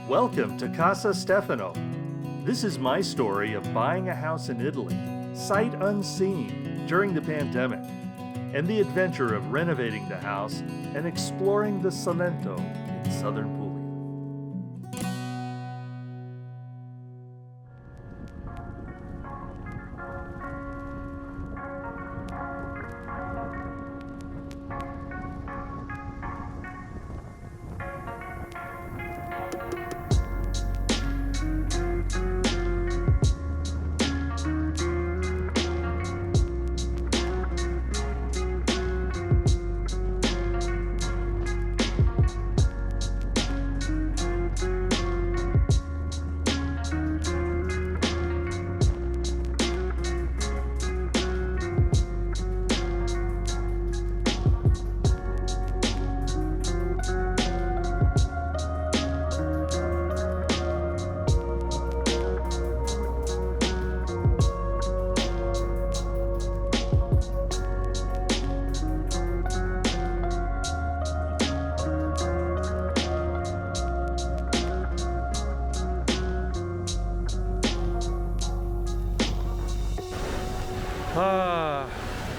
Welcome to Casa Stefano. This is my story of buying a house in Italy, sight unseen, during the pandemic, and the adventure of renovating the house and exploring the Salento in southern Puglia.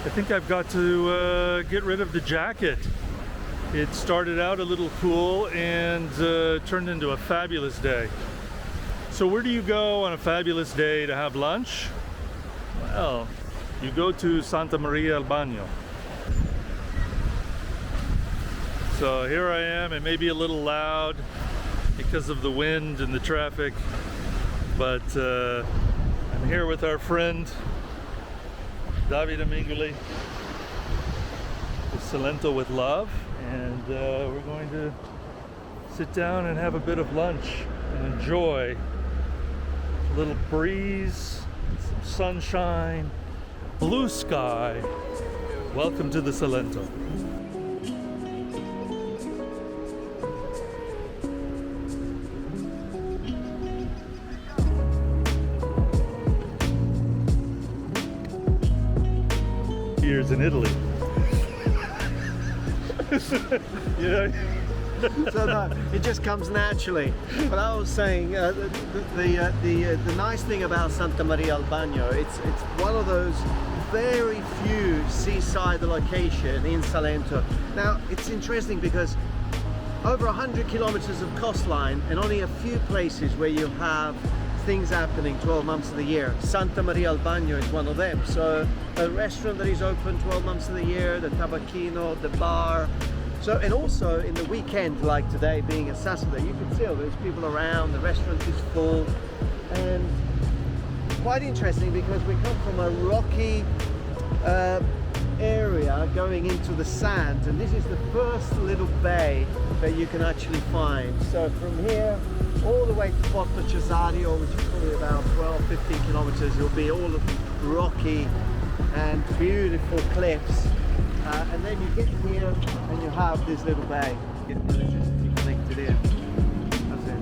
I think I've got to get rid of the jacket. It started out a little cool and turned into a fabulous day. So where do you go on a fabulous day to have lunch? Well, you go to Santa Maria al Bagno. So here I am. It may be a little loud because of the wind and the traffic, but I'm here with our friend Davide Mingoli, with Salento with Love, and we're going to sit down and have a bit of lunch and enjoy a little breeze, some sunshine, blue sky. Welcome to the Salento. Years in Italy. You know? So no, it just comes naturally. But I was saying, the nice thing about Santa Maria al Bagno, it's one of those very few seaside location in Salento. Now it's interesting because over 100 kilometers of coastline and only a few places where you have things happening 12 months of the year. Santa Maria al Bagno is one of them. So a restaurant that is open 12 months of the year, the tabacchino, the bar. So, and also in the weekend, like today being a Saturday, you can see there's people around, the restaurant is full, and quite interesting because we come from a rocky area going into the sand, and this is the first little bay that you can actually find. So from here all the way to Porto Cesario, which is probably about 12-15 kilometers, it'll be all rocky and beautiful cliffs, and then you get here and you have this little bay. You get the electricity connected in. That's it.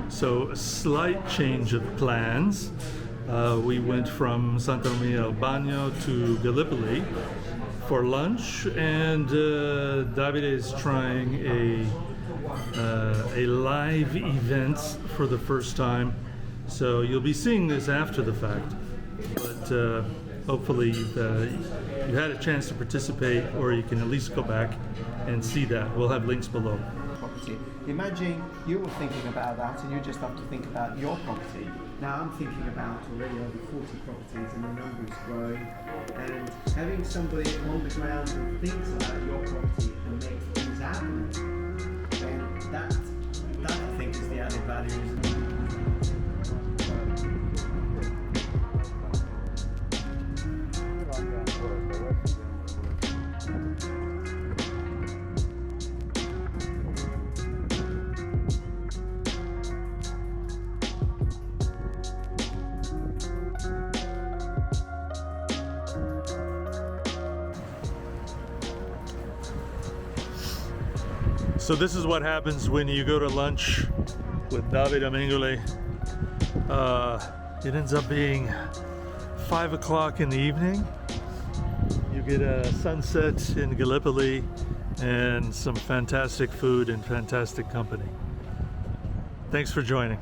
So a slight change of plans. We went from Santa Maria al Bagno to Gallipoli for lunch, and Davide is trying a live event for the first time. So you'll be seeing this after the fact, but hopefully you had a chance to participate, or you can at least go back and see that. We'll have links below. Property. Imagine you were thinking about that, and you just have to think about your property. Now I'm thinking about already over 40 properties, and the number is growing. And having somebody on the ground who thinks about your property and makes things happen, then that I think is the added value, isn't it? So this is what happens when you go to lunch with Davide Mengole. It ends up being 5 o'clock in the evening. You get a sunset in Gallipoli and some fantastic food and fantastic company. Thanks for joining.